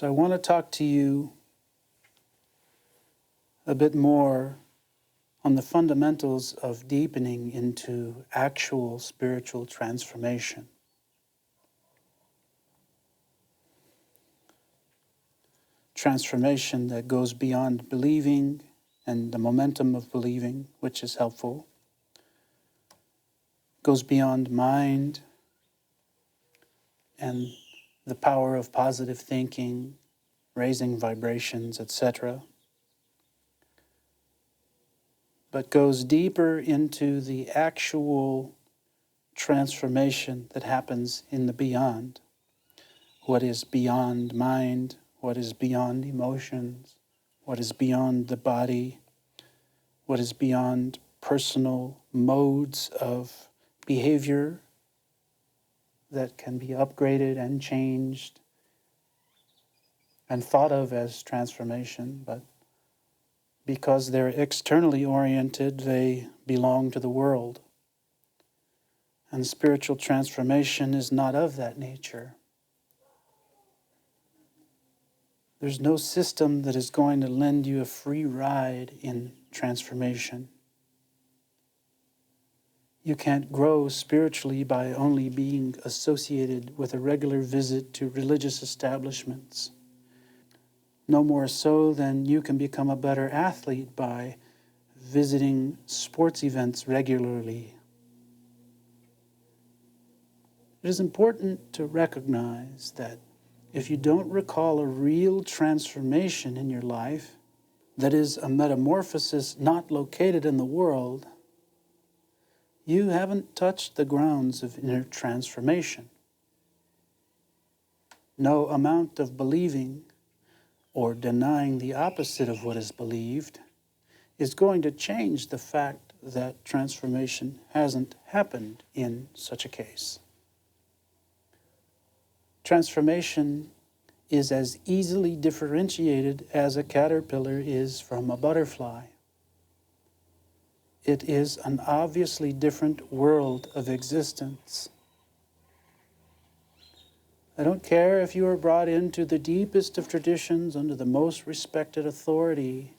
So I want to talk to you a bit more on the fundamentals of deepening into actual spiritual transformation. Transformation that goes beyond believing and the momentum of believing, which is helpful, goes beyond mind and the power of positive thinking, raising vibrations, etc., but goes deeper into the actual transformation that happens in the beyond. What is beyond mind, what is beyond emotions, what is beyond the body, what is beyond personal modes of behavior that can be upgraded and changed and thought of as transformation, but because they're externally oriented, they belong to the world. And spiritual transformation is not of that nature. There's no system that is going to lend you a free ride in transformation. You can't grow spiritually by only being associated with a regular visit to religious establishments. No more so than you can become a better athlete by visiting sports events regularly. It is important to recognize that if you don't recall a real transformation in your life, that is a metamorphosis not located in the world, you haven't touched the grounds of inner transformation. No amount of believing or denying the opposite of what is believed is going to change the fact that transformation hasn't happened in such a case. Transformation is as easily differentiated as a caterpillar is from a butterfly. It is an obviously different world of existence. I don't care if you are brought into the deepest of traditions under the most respected authority.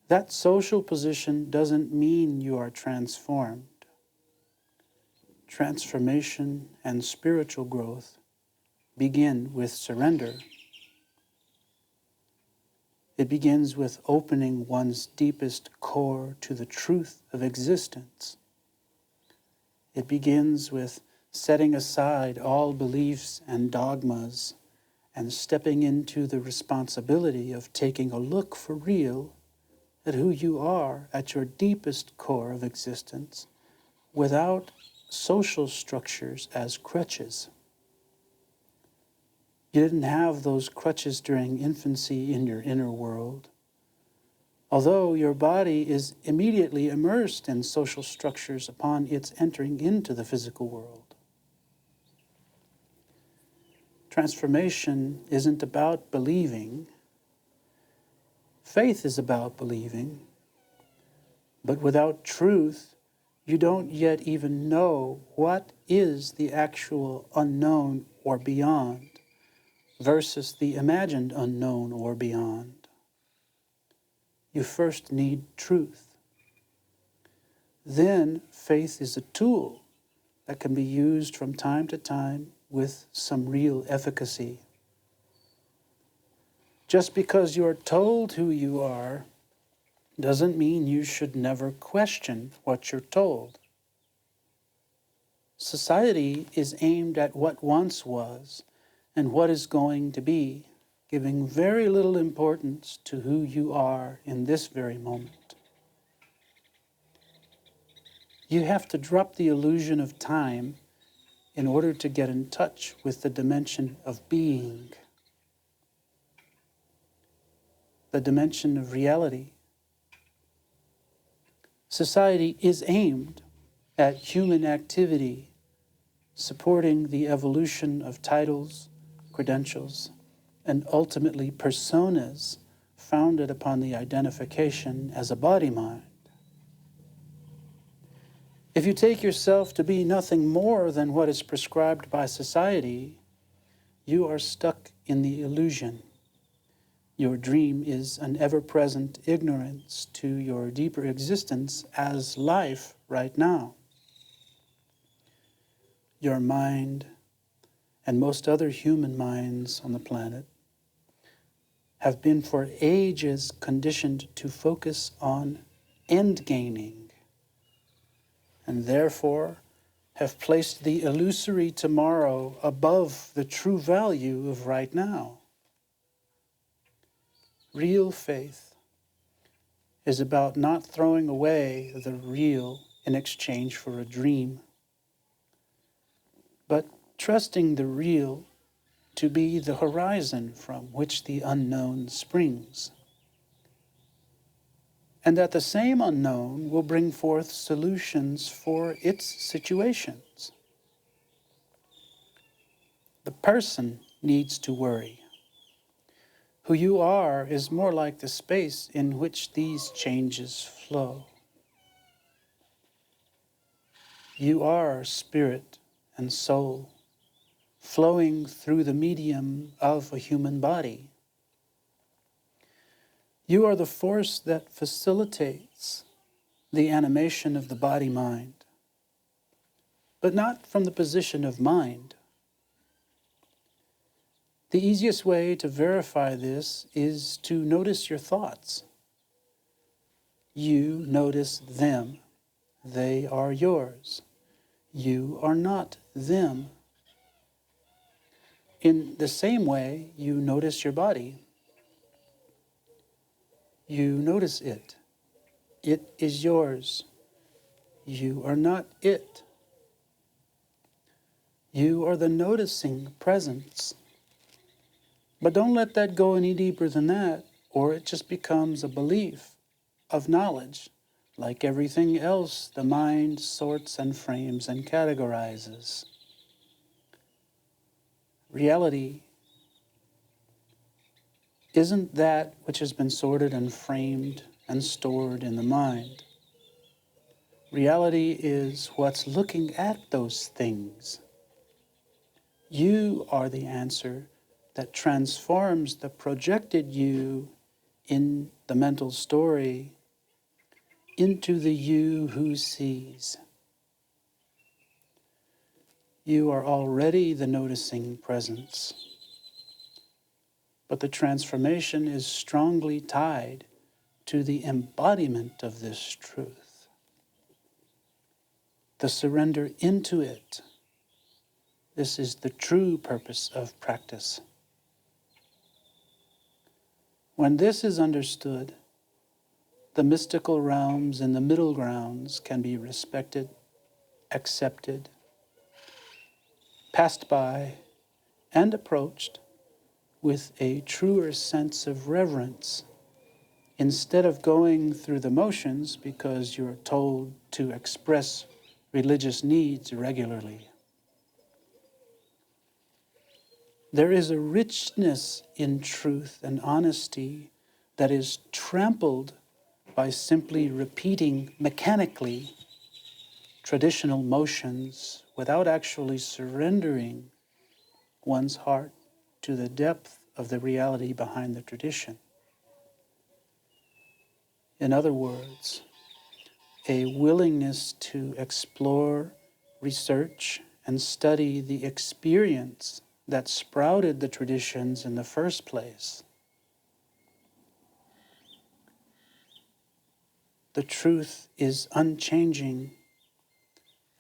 That social position doesn't mean you are transformed. Transformation and spiritual growth begin with surrender. It begins with opening one's deepest core to the truth of existence. It begins with setting aside all beliefs and dogmas and stepping into the responsibility of taking a look for real at who you are at your deepest core of existence without social structures as crutches. You didn't have those crutches during infancy in your inner world, although your body is immediately immersed in social structures upon its entering into the physical world. Transformation isn't about believing. Faith is about believing. But without truth, you don't yet even know what is the actual unknown or beyond versus the imagined unknown or beyond. You first need truth. Then faith is a tool that can be used from time to time with some real efficacy. Just because you're told who you are doesn't mean you should never question what you're told. Society is aimed at what once was and what is going to be, giving very little importance to who you are in this very moment. You have to drop the illusion of time in order to get in touch with the dimension of being, the dimension of reality. Society is aimed at human activity, supporting the evolution of titles, credentials, and ultimately personas founded upon the identification as a body-mind. If you take yourself to be nothing more than what is prescribed by society, you are stuck in the illusion. Your dream is an ever-present ignorance to your deeper existence as life right now. Your mind, and most other human minds on the planet, have been for ages conditioned to focus on end gaining, and therefore have placed the illusory tomorrow above the true value of right now. Real faith is about not throwing away the real in exchange for a dream, but trusting the real to be the horizon from which the unknown springs, and that the same unknown will bring forth solutions for its situations. The person needs to worry. Who you are is more like the space in which these changes flow. You are spirit and soul, flowing through the medium of a human body. You are the force that facilitates the animation of the body-mind, but not from the position of mind. The easiest way to verify this is to notice your thoughts. You notice them. They are yours. You are not them. In the same way, you notice your body. You notice it. It is yours. You are not it. You are the noticing presence. But don't let that go any deeper than that, or it just becomes a belief of knowledge, like everything else the mind sorts and frames and categorizes. Reality isn't that which has been sorted and framed and stored in the mind. Reality is what's looking at those things. You are the answer that transforms the projected you in the mental story into the you who sees. You are already the noticing presence, but the transformation is strongly tied to the embodiment of this truth, the surrender into it. This is the true purpose of practice. When this is understood, the mystical realms and the middle grounds can be respected, accepted, passed by, and approached with a truer sense of reverence, instead of going through the motions because you're told to express religious needs regularly. There is a richness in truth and honesty that is trampled by simply repeating mechanically traditional motions without actually surrendering one's heart to the depth of the reality behind the tradition. In other words, a willingness to explore, research, and study the experience that sprouted the traditions in the first place. The truth is unchanging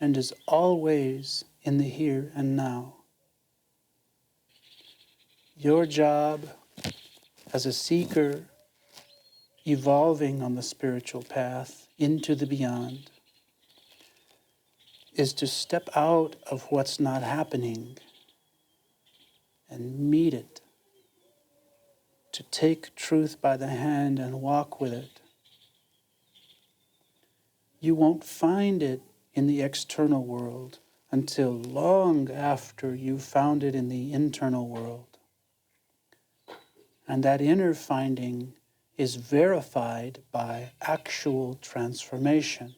and is always in the here and now. Your job as a seeker evolving on the spiritual path into the beyond is to step out of what's not happening and meet it, to take truth by the hand and walk with it. You won't find it in the external world until long after you've found it in the internal world. And that inner finding is verified by actual transformation,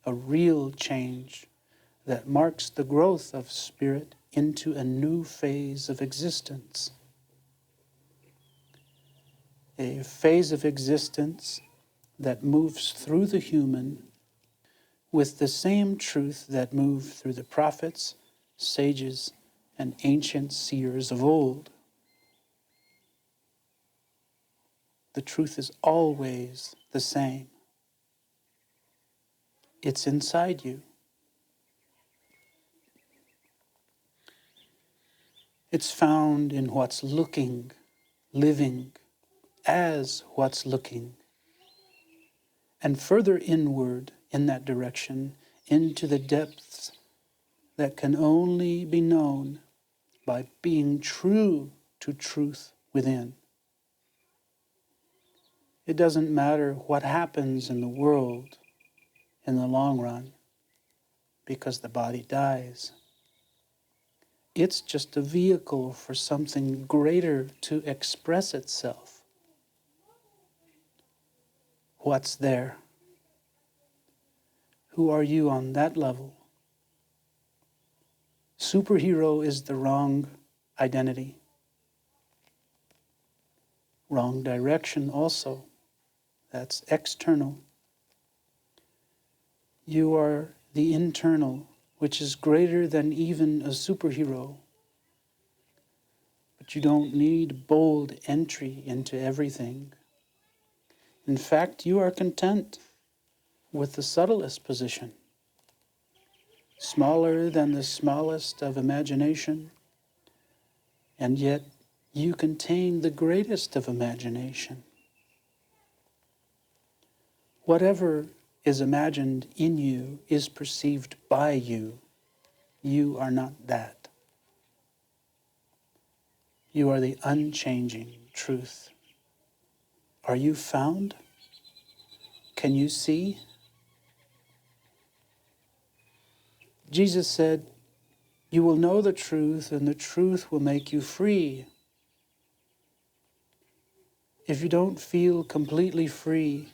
a real change that marks the growth of spirit into a new phase of existence. A phase of existence that moves through the human with the same truth that moved through the prophets, sages, and ancient seers of old. The truth is always the same. It's inside you. It's found in what's looking, living as what's looking, and further inward in that direction into the depths that can only be known by being true to truth within. It doesn't matter what happens in the world in the long run, because the body dies. It's just a vehicle for something greater to express itself. What's there? Who are you on that level? Superhero is the wrong identity. Wrong direction also. That's external. You are the internal, which is greater than even a superhero. But you don't need bold entry into everything. In fact, you are content with the subtlest position, smaller than the smallest of imagination, and yet you contain the greatest of imagination. Whatever is imagined in you is perceived by you. You are not that. You are the unchanging truth. Are you found? Can you see? Jesus said, "You will know the truth, and the truth will make you free." If you don't feel completely free,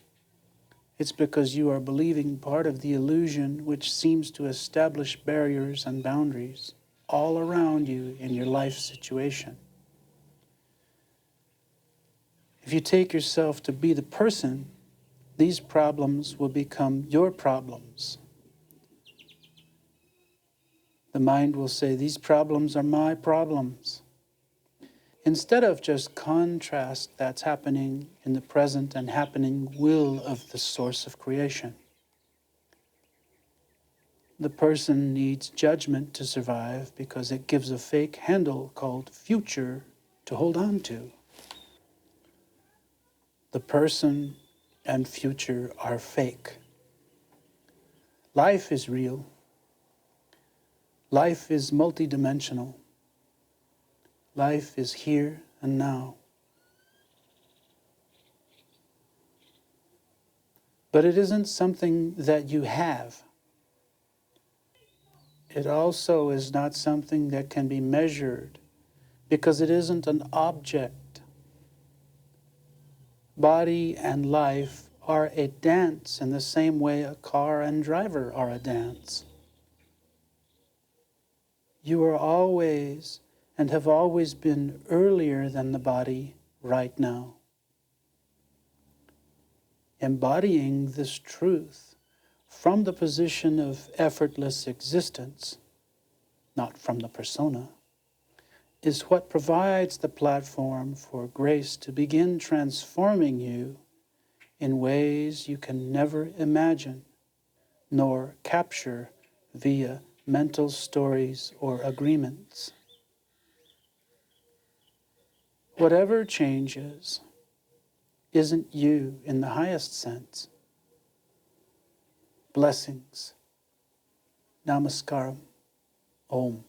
it's because you are believing part of the illusion which seems to establish barriers and boundaries all around you in your life situation. If you take yourself to be the person, these problems will become your problems. The mind will say, "These problems are my problems." Instead of just contrast that's happening in the present and happening will of the source of creation. The person needs judgment to survive because it gives a fake handle called future to hold on to. The person and future are fake. Life is real. Life is multidimensional. Life is here and now. But it isn't something that you have. It also is not something that can be measured because it isn't an object. Body and life are a dance in the same way a car and driver are a dance. You are always and have always been earlier than the body right now. Embodying this truth from the position of effortless existence, not from the persona, is what provides the platform for grace to begin transforming you in ways you can never imagine, nor capture via mental stories or agreements. Whatever changes isn't you in the highest sense. Blessings. Namaskaram. Om.